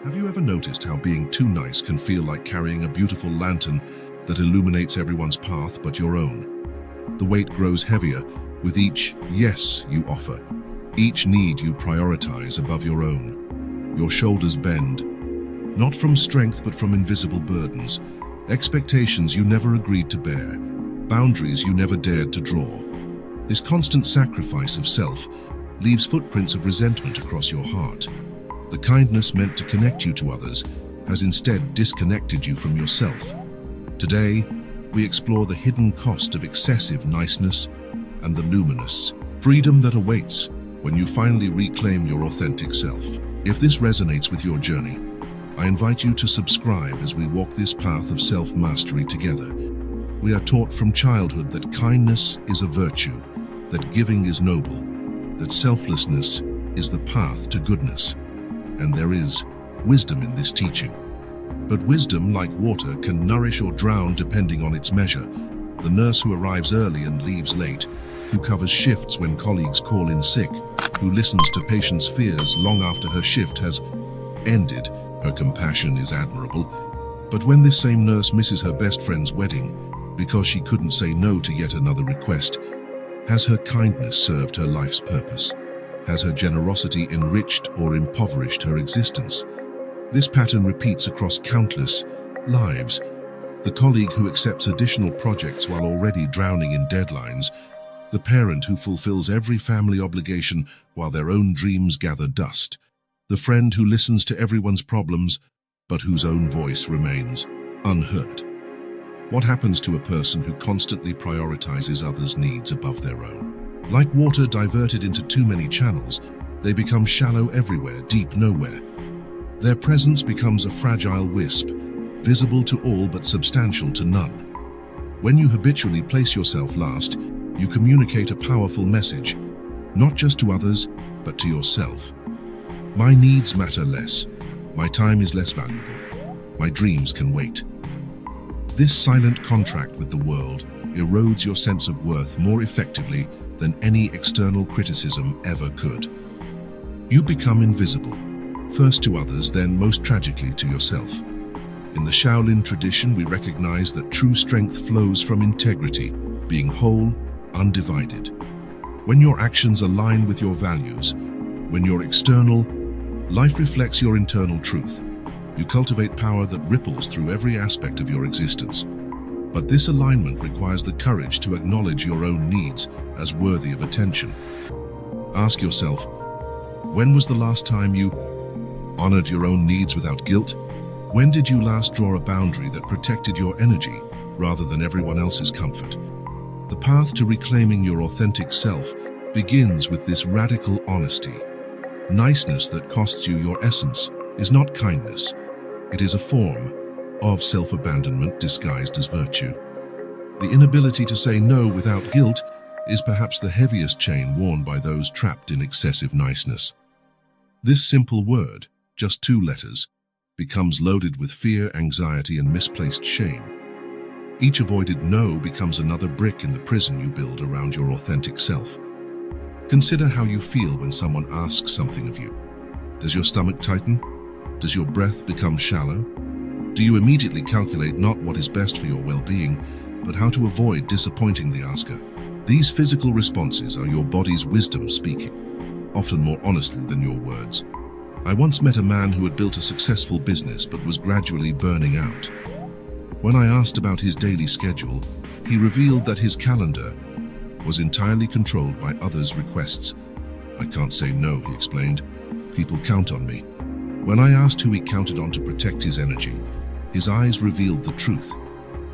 Have you ever noticed how being too nice can feel like carrying a beautiful lantern that illuminates everyone's path but your own? The weight grows heavier with each yes you offer, each need you prioritize above your own. Your shoulders bend, not from strength but from invisible burdens, expectations you never agreed to bear, boundaries you never dared to draw. This constant sacrifice of self leaves footprints of resentment across your heart. The kindness meant to connect you to others has instead disconnected you from yourself. Today, we explore the hidden cost of excessive niceness and the luminous freedom that awaits when you finally reclaim your authentic self. If this resonates with your journey, I invite you to subscribe as we walk this path of self-mastery together. We are taught from childhood that kindness is a virtue, that giving is noble, that selflessness is the path to goodness. And there is wisdom in this teaching. But wisdom, like water, can nourish or drown depending on its measure. The nurse who arrives early and leaves late, who covers shifts when colleagues call in sick, who listens to patients' fears long after her shift has ended, her compassion is admirable. But when this same nurse misses her best friend's wedding because she couldn't say no to yet another request, has her kindness served her life's purpose? Has her generosity enriched or impoverished her existence? This pattern repeats across countless lives. The colleague who accepts additional projects while already drowning in deadlines, the parent who fulfills every family obligation while their own dreams gather dust, the friend who listens to everyone's problems but whose own voice remains unheard. What happens to a person who constantly prioritizes others' needs above their own? Like water diverted into too many channels, they become shallow everywhere, deep nowhere. Their presence becomes a fragile wisp, visible to all but substantial to none. When you habitually place yourself last, you communicate a powerful message, not just to others, but to yourself. My needs matter less. My time is less valuable. My dreams can wait. This silent contract with the world erodes your sense of worth more effectively than any external criticism ever could. You become invisible, first to others, then most tragically to yourself. In the Shaolin tradition, we recognize that true strength flows from integrity, being whole, undivided. When your actions align with your values, when your external life reflects your internal truth, you cultivate power that ripples through every aspect of your existence. But this alignment requires the courage to acknowledge your own needs as worthy of attention. Ask yourself, when was the last time you honored your own needs without guilt? When did you last draw a boundary that protected your energy rather than everyone else's comfort? The path to reclaiming your authentic self begins with this radical honesty. Niceness that costs you your essence is not kindness. It is a form of self-abandonment disguised as virtue. The inability to say no without guilt is perhaps the heaviest chain worn by those trapped in excessive niceness. This simple word, just 2 letters, becomes loaded with fear, anxiety, and misplaced shame. Each avoided no becomes another brick in the prison you build around your authentic self. Consider how you feel when someone asks something of you. Does your stomach tighten? Does your breath become shallow? Do you immediately calculate not what is best for your well-being, but how to avoid disappointing the asker? These physical responses are your body's wisdom speaking, often more honestly than your words. I once met a man who had built a successful business but was gradually burning out. When I asked about his daily schedule, he revealed that his calendar was entirely controlled by others' requests. I can't say no, he explained. People count on me. When I asked who he counted on to protect his energy, his eyes revealed the truth.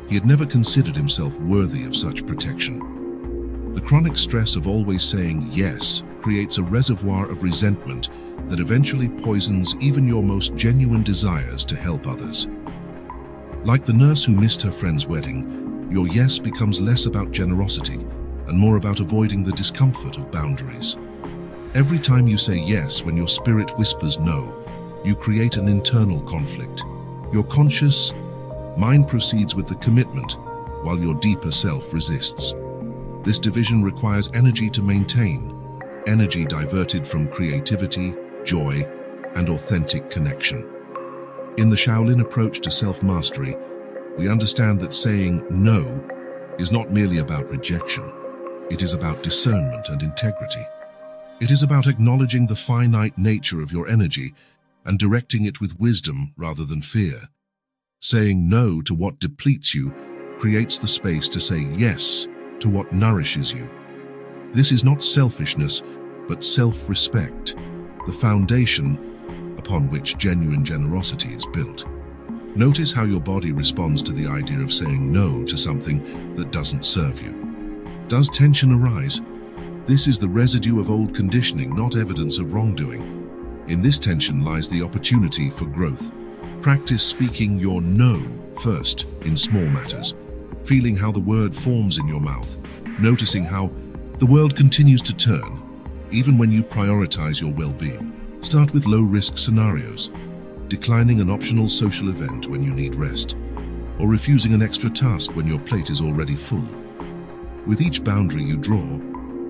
He had never considered himself worthy of such protection. The chronic stress of always saying yes creates a reservoir of resentment that eventually poisons even your most genuine desires to help others. Like the nurse who missed her friend's wedding, your yes becomes less about generosity and more about avoiding the discomfort of boundaries. Every time you say yes when your spirit whispers no, you create an internal conflict. Your conscious mind proceeds with the commitment, while your deeper self resists. This division requires energy to maintain, energy diverted from creativity, joy, and authentic connection. In the Shaolin approach to self-mastery, we understand that saying no is not merely about rejection. It is about discernment and integrity. It is about acknowledging the finite nature of your energy and directing it with wisdom rather than fear. Saying no to what depletes you creates the space to say yes to what nourishes you. This is not selfishness, but self-respect, the foundation upon which genuine generosity is built. Notice how your body responds to the idea of saying no to something that doesn't serve you. Does tension arise? This is the residue of old conditioning, not evidence of wrongdoing. In this tension lies the opportunity for growth. Practice speaking your no first in small matters, feeling how the word forms in your mouth, noticing how the world continues to turn, even when you prioritize your well-being. Start with low-risk scenarios, declining an optional social event when you need rest, or refusing an extra task when your plate is already full. With each boundary you draw,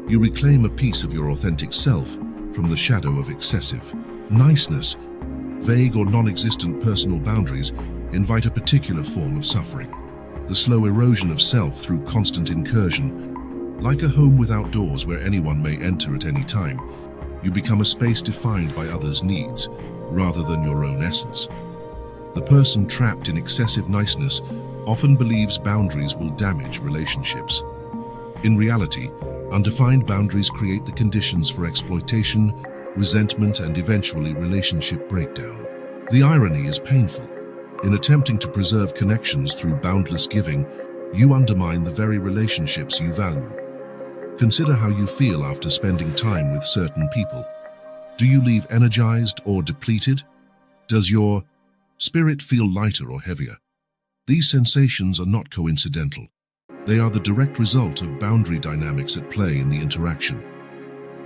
you reclaim a piece of your authentic self from the shadow of excessive niceness. Vague or non-existent personal boundaries invite a particular form of suffering, the slow erosion of self through constant incursion. Like a home without doors where anyone may enter at any time, you become a space defined by others' needs rather than your own essence. The person trapped in excessive niceness often believes boundaries will damage relationships. In reality, undefined boundaries create the conditions for exploitation, resentment, and eventually relationship breakdown. The irony is painful. In attempting to preserve connections through boundless giving, you undermine the very relationships you value. Consider how you feel after spending time with certain people. Do you leave energized or depleted? Does your spirit feel lighter or heavier? These sensations are not coincidental. They are the direct result of boundary dynamics at play in the interaction.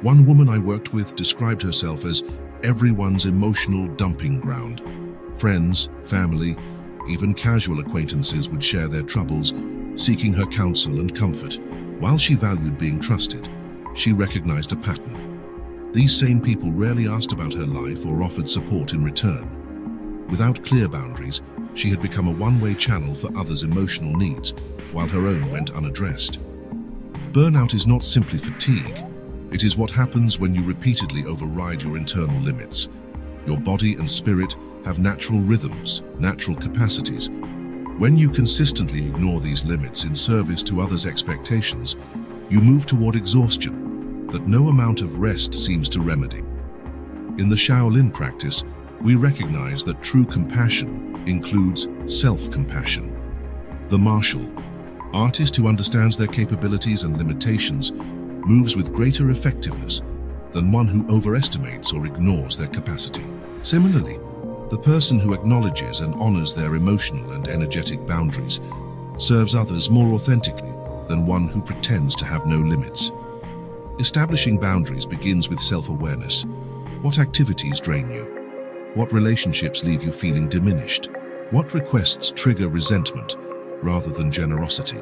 One woman I worked with described herself as everyone's emotional dumping ground. Friends, family, even casual acquaintances would share their troubles, seeking her counsel and comfort. While she valued being trusted, she recognized a pattern. These same people rarely asked about her life or offered support in return. Without clear boundaries, she had become a one-way channel for others' emotional needs, while her own went unaddressed. Burnout is not simply fatigue. It is what happens when you repeatedly override your internal limits. Your body and spirit have natural rhythms, natural capacities. When you consistently ignore these limits in service to others' expectations, you move toward exhaustion that no amount of rest seems to remedy. In the Shaolin practice, we recognize that true compassion includes self-compassion. The martial artist who understands their capabilities and limitations moves with greater effectiveness than one who overestimates or ignores their capacity. Similarly, the person who acknowledges and honors their emotional and energetic boundaries serves others more authentically than one who pretends to have no limits. Establishing boundaries begins with self-awareness. What activities drain you? What relationships leave you feeling diminished? What requests trigger resentment rather than generosity?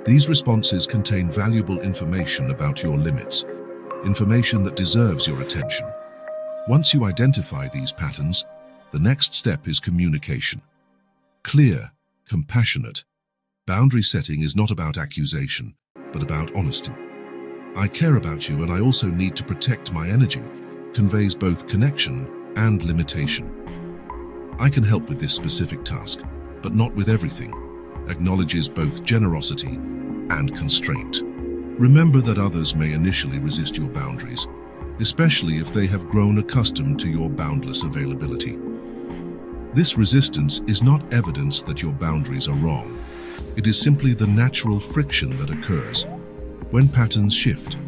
These responses contain valuable information about your limits, information that deserves your attention. Once you identify these patterns, the next step is communication. Clear, compassionate. Boundary setting is not about accusation, but about honesty. I care about you and I also need to protect my energy conveys both connection and limitation. I can help with this specific task, but not with everything. Acknowledges both generosity and constraint. Remember that others may initially resist your boundaries, especially if they have grown accustomed to your boundless availability. This resistance is not evidence that your boundaries are wrong. It is simply the natural friction that occurs when patterns shift.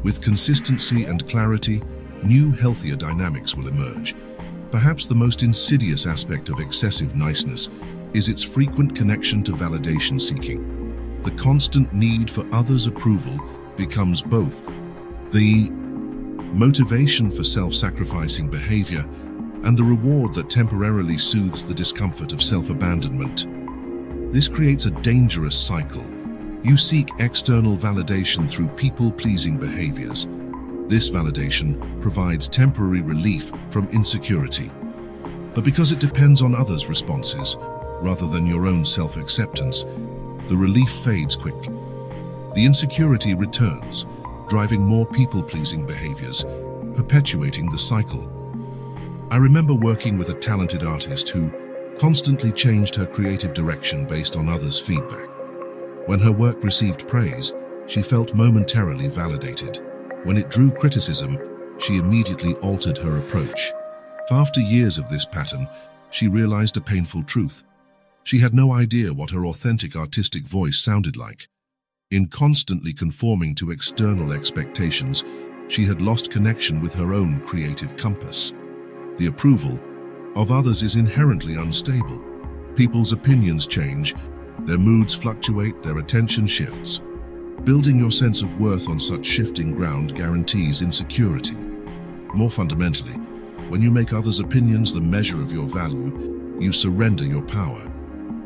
With consistency and clarity, new, healthier dynamics will emerge. Perhaps the most insidious aspect of excessive niceness is its frequent connection to validation seeking. The constant need for others' approval becomes both the motivation for self-sacrificing behavior and the reward that temporarily soothes the discomfort of self-abandonment. This creates a dangerous cycle. You seek external validation through people-pleasing behaviors. This validation provides temporary relief from insecurity. But because it depends on others' responses, rather than your own self-acceptance, the relief fades quickly. The insecurity returns, driving more people-pleasing behaviors, perpetuating the cycle. I remember working with a talented artist who constantly changed her creative direction based on others' feedback. When her work received praise, she felt momentarily validated. When it drew criticism, she immediately altered her approach. After years of this pattern, she realized a painful truth. She had no idea what her authentic artistic voice sounded like. In constantly conforming to external expectations, she had lost connection with her own creative compass. The approval of others is inherently unstable. People's opinions change, their moods fluctuate, their attention shifts. Building your sense of worth on such shifting ground guarantees insecurity. More fundamentally, when you make others' opinions the measure of your value, you surrender your power.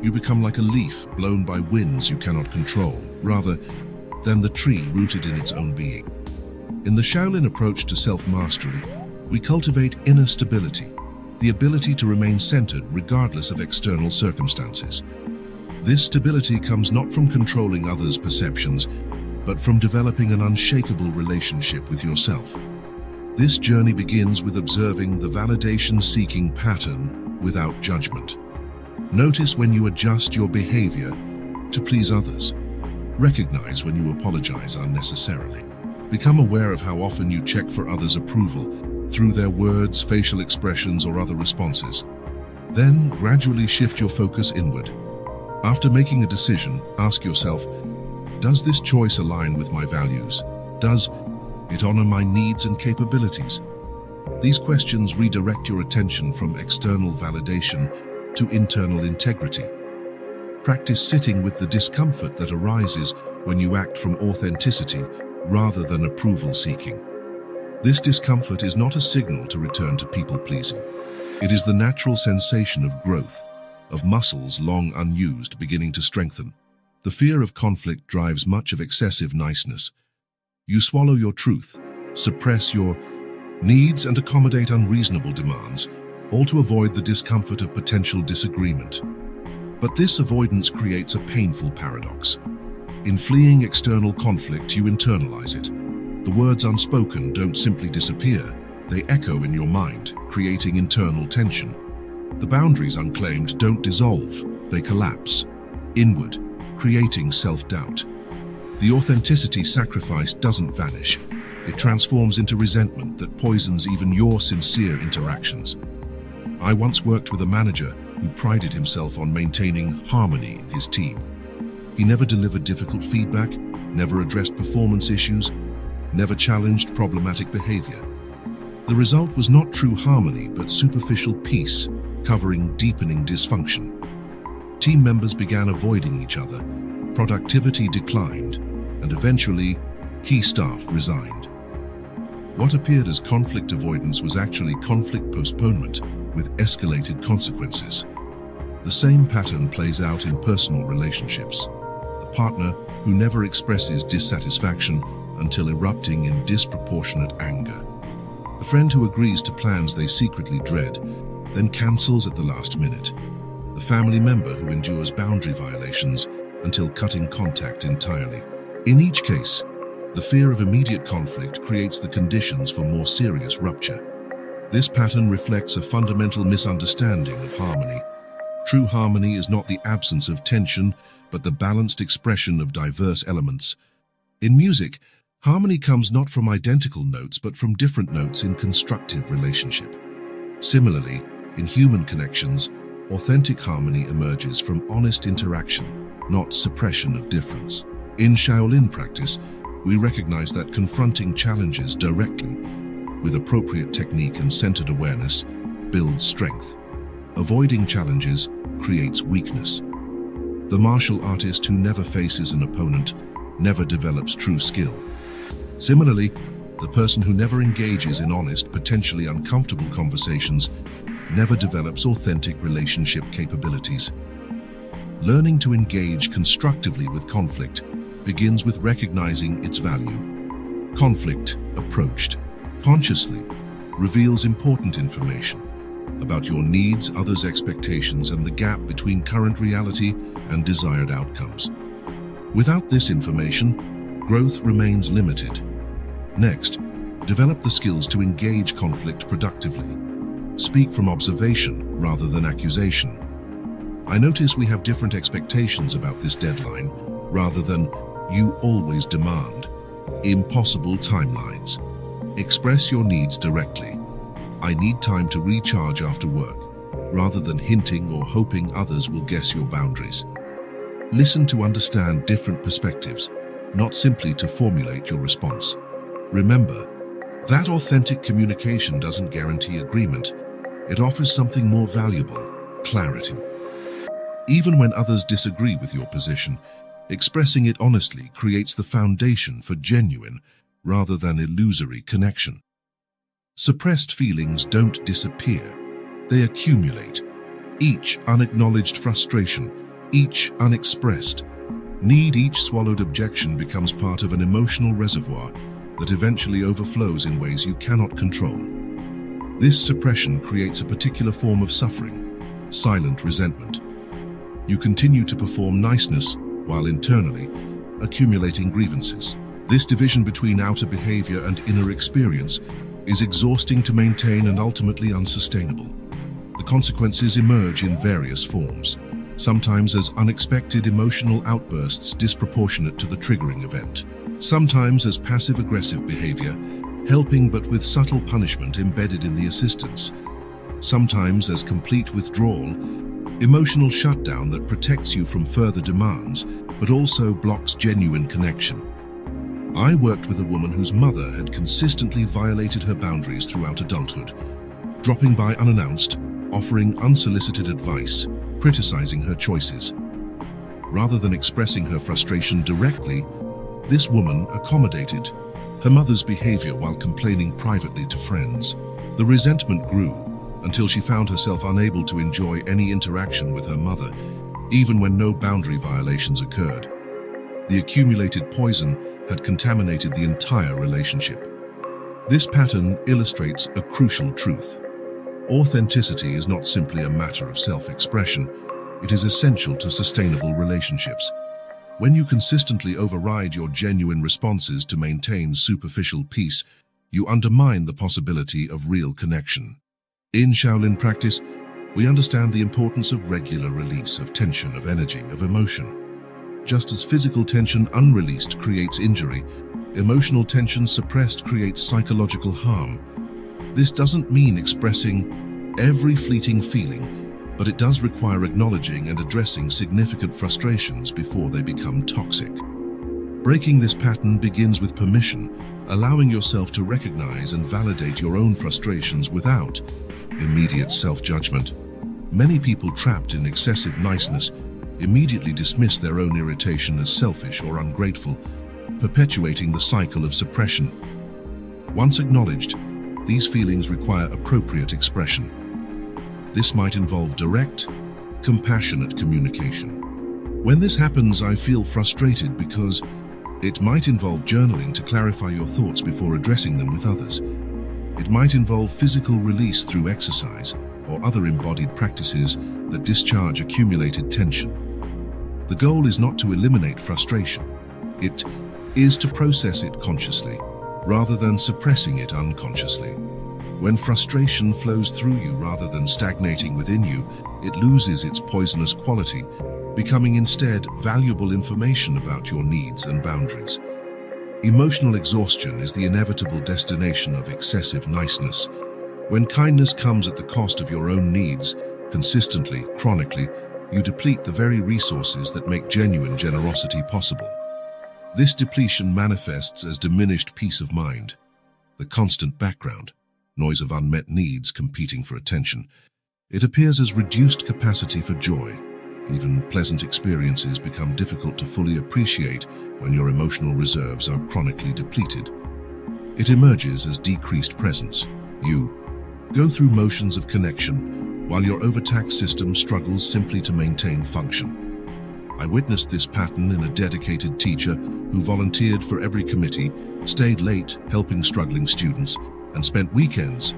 You become like a leaf blown by winds you cannot control, rather than the tree rooted in its own being. In the Shaolin approach to self-mastery, we cultivate inner stability, the ability to remain centered regardless of external circumstances. This stability comes not from controlling others' perceptions, but from developing an unshakable relationship with yourself. This journey begins with observing the validation-seeking pattern without judgment. Notice when you adjust your behavior to please others. Recognize when you apologize unnecessarily. Become aware of how often you check for others' approval through their words, facial expressions, or other responses. Then gradually shift your focus inward. After making a decision, ask yourself, does this choice align with my values? Does it honor my needs and capabilities? These questions redirect your attention from external validation to internal integrity. Practice sitting with the discomfort that arises when you act from authenticity rather than approval-seeking. This discomfort is not a signal to return to people-pleasing. It is the natural sensation of growth, of muscles long unused beginning to strengthen. The fear of conflict drives much of excessive niceness. You swallow your truth, suppress your needs, and accommodate unreasonable demands, all to avoid the discomfort of potential disagreement. But this avoidance creates a painful paradox. In fleeing external conflict, you internalize it. The words unspoken don't simply disappear, they echo in your mind, creating internal tension. The boundaries unclaimed don't dissolve, they collapse inward, creating self-doubt. The authenticity sacrificed doesn't vanish. It transforms into resentment that poisons even your sincere interactions. I once worked with a manager who prided himself on maintaining harmony in his team. He never delivered difficult feedback, never addressed performance issues, never challenged problematic behavior. The result was not true harmony, but superficial peace, covering deepening dysfunction. Team members began avoiding each other, productivity declined, and eventually, key staff resigned. What appeared as conflict avoidance was actually conflict postponement with escalated consequences. The same pattern plays out in personal relationships. The partner who never expresses dissatisfaction until erupting in disproportionate anger. The friend who agrees to plans they secretly dread, then cancels at the last minute. The family member who endures boundary violations until cutting contact entirely. In each case, the fear of immediate conflict creates the conditions for more serious rupture. This pattern reflects a fundamental misunderstanding of harmony. True harmony is not the absence of tension, but the balanced expression of diverse elements. In music, harmony comes not from identical notes, but from different notes in constructive relationship. Similarly, in human connections, authentic harmony emerges from honest interaction, not suppression of difference. In Shaolin practice, we recognize that confronting challenges directly, with appropriate technique and centered awareness, builds strength. Avoiding challenges creates weakness. The martial artist who never faces an opponent never develops true skill. Similarly, the person who never engages in honest, potentially uncomfortable conversations never develops authentic relationship capabilities. Learning to engage constructively with conflict begins with recognizing its value. Conflict, approached consciously, reveals important information. about your needs, others' expectations, and the gap between current reality and desired outcomes. Without this information, growth remains limited. Next, develop the skills to engage conflict productively. Speak from observation rather than accusation. I notice we have different expectations about this deadline rather than "you always demand." Impossible timelines. Express your needs directly. "I need time to recharge after work," rather than hinting or hoping others will guess your boundaries. Listen to understand different perspectives, not simply to formulate your response. Remember, that authentic communication doesn't guarantee agreement. It offers something more valuable: clarity. Even when others disagree with your position, expressing it honestly creates the foundation for genuine, rather than illusory, connection. Suppressed feelings don't disappear. They accumulate. Each unacknowledged frustration, each unexpressed need, each swallowed objection becomes part of an emotional reservoir that eventually overflows in ways you cannot control. This suppression creates a particular form of suffering: silent resentment. You continue to perform niceness while internally accumulating grievances. This division between outer behavior and inner experience is exhausting to maintain and ultimately unsustainable. The consequences emerge in various forms, sometimes as unexpected emotional outbursts disproportionate to the triggering event, sometimes as passive-aggressive behavior, helping but with subtle punishment embedded in the assistance, sometimes as complete withdrawal, emotional shutdown that protects you from further demands, but also blocks genuine connection. I worked with a woman whose mother had consistently violated her boundaries throughout adulthood, dropping by unannounced, offering unsolicited advice, criticizing her choices. Rather than expressing her frustration directly, this woman accommodated her mother's behavior while complaining privately to friends. The resentment grew until she found herself unable to enjoy any interaction with her mother, even when no boundary violations occurred. The accumulated poison had contaminated the entire relationship. This pattern illustrates a crucial truth. Authenticity is not simply a matter of self-expression. It is essential to sustainable relationships. When you consistently override your genuine responses to maintain superficial peace, you undermine the possibility of real connection. In Shaolin practice, we understand the importance of regular release of tension, of energy, of emotion. Just as physical tension unreleased creates injury, emotional tension suppressed creates psychological harm. This doesn't mean expressing every fleeting feeling, but it does require acknowledging and addressing significant frustrations before they become toxic. Breaking this pattern begins with permission, allowing yourself to recognize and validate your own frustrations without immediate self-judgment. Many people trapped in excessive niceness immediately dismiss their own irritation as selfish or ungrateful, perpetuating the cycle of suppression. Once acknowledged, these feelings require appropriate expression. This might involve direct, compassionate communication. When this happens, I feel frustrated because it might involve journaling to clarify your thoughts before addressing them with others. It might involve physical release through exercise or other embodied practices that discharge accumulated tension. The goal is not to eliminate frustration. It is to process it consciously, rather than suppressing it unconsciously. When frustration flows through you rather than stagnating within you, it loses its poisonous quality, becoming instead valuable information about your needs and boundaries. Emotional exhaustion is the inevitable destination of excessive niceness. When kindness comes at the cost of your own needs, consistently, chronically, you deplete the very resources that make genuine generosity possible. This depletion manifests as diminished peace of mind, the constant background noise of unmet needs competing for attention. It appears as reduced capacity for joy. Even pleasant experiences become difficult to fully appreciate when your emotional reserves are chronically depleted. It emerges as decreased presence. You go through motions of connection while your overtaxed system struggles simply to maintain function. I witnessed this pattern in a dedicated teacher who volunteered for every committee, stayed late helping struggling students, and spent weekends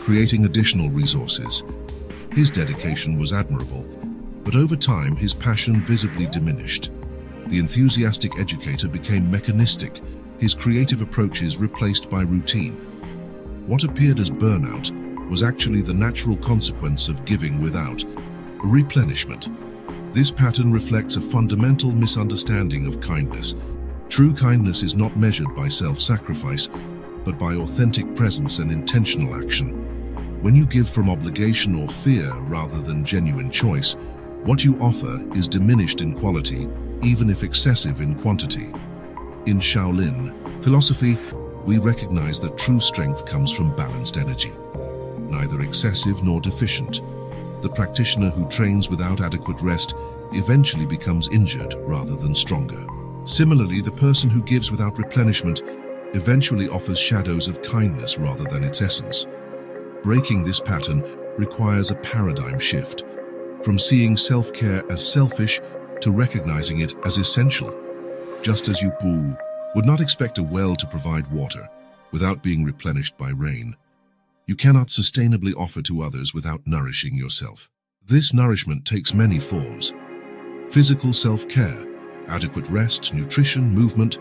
creating additional resources. His dedication was admirable, but over time his passion visibly diminished. The enthusiastic educator became mechanistic, his creative approaches replaced by routine. What appeared as burnout was actually the natural consequence of giving without replenishment. This pattern reflects a fundamental misunderstanding of kindness. True kindness is not measured by self-sacrifice, but by authentic presence and intentional action. When you give from obligation or fear rather than genuine choice, what you offer is diminished in quality, even if excessive in quantity. In Shaolin philosophy, we recognize that true strength comes from balanced energy, neither excessive nor deficient. The practitioner who trains without adequate rest eventually becomes injured rather than stronger. Similarly, the person who gives without replenishment eventually offers shadows of kindness rather than its essence. Breaking this pattern requires a paradigm shift, from seeing self-care as selfish to recognizing it as essential. Just as you would not expect a well to provide water without being replenished by rain, you cannot sustainably offer to others without nourishing yourself. This nourishment takes many forms. Physical self-care, adequate rest, nutrition, movement,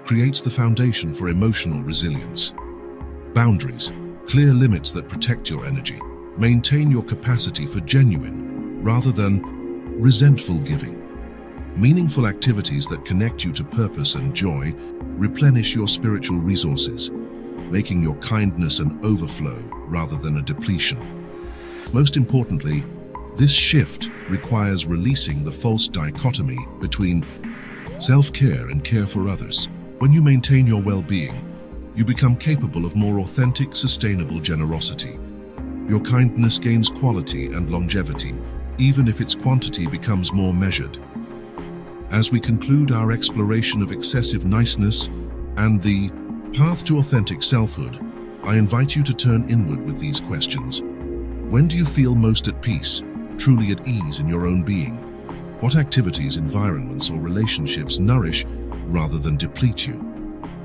creates the foundation for emotional resilience. Boundaries, clear limits that protect your energy, maintain your capacity for genuine, rather than resentful giving. Meaningful activities that connect you to purpose and joy replenish your spiritual resources, making your kindness an overflow rather than a depletion. Most importantly, this shift requires releasing the false dichotomy between self-care and care for others. When you maintain your well-being, you become capable of more authentic, sustainable generosity. Your kindness gains quality and longevity, even if its quantity becomes more measured. As we conclude our exploration of excessive niceness and the path to authentic selfhood, I invite you to turn inward with these questions. When do you feel most at peace, truly at ease in your own being? What activities, environments, or relationships nourish rather than deplete you?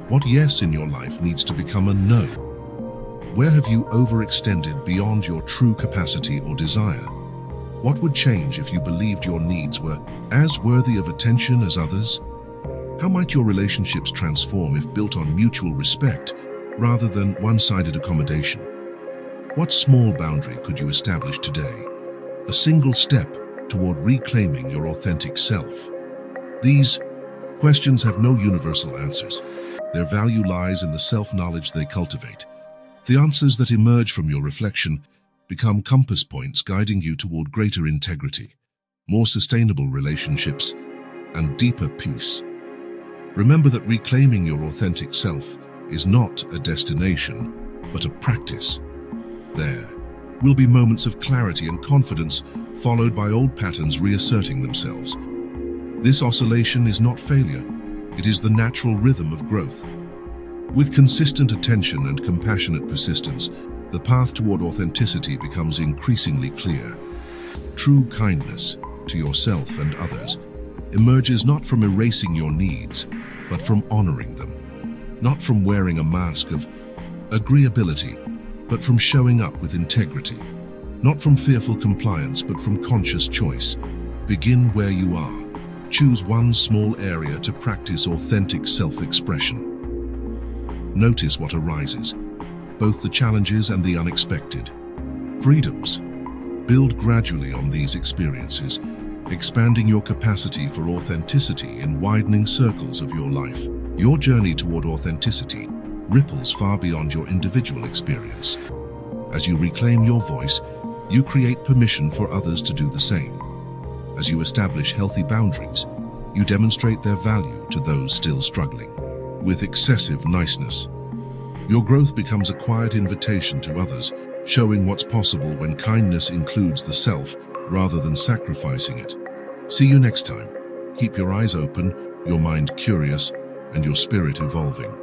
What yes in your life needs to become a no? Where have you overextended beyond your true capacity or desire? What would change if you believed your needs were as worthy of attention as others? How might your relationships transform if built on mutual respect rather than one-sided accommodation? What small boundary could you establish today? A single step toward reclaiming your authentic self. These questions have no universal answers. Their value lies in the self-knowledge they cultivate. The answers that emerge from your reflection become compass points guiding you toward greater integrity, more sustainable relationships, and deeper peace. Remember that reclaiming your authentic self is not a destination, but a practice. There will be moments of clarity and confidence, followed by old patterns reasserting themselves. This oscillation is not failure, it is the natural rhythm of growth. With consistent attention and compassionate persistence, the path toward authenticity becomes increasingly clear. True kindness to yourself and others emerges not from erasing your needs, but from honoring them. Not from wearing a mask of agreeability, but from showing up with integrity. Not from fearful compliance, but from conscious choice. Begin where you are. Choose one small area to practice authentic self-expression. Notice what arises, both the challenges and the unexpected. Freedoms. Build gradually on these experiences, expanding your capacity for authenticity in widening circles of your life. Your journey toward authenticity ripples far beyond your individual experience. As you reclaim your voice, you create permission for others to do the same. As you establish healthy boundaries, you demonstrate their value to those still struggling. With excessive niceness, your growth becomes a quiet invitation to others, showing what's possible when kindness includes the self rather than sacrificing it. See you next time. Keep your eyes open, your mind curious, and your spirit evolving.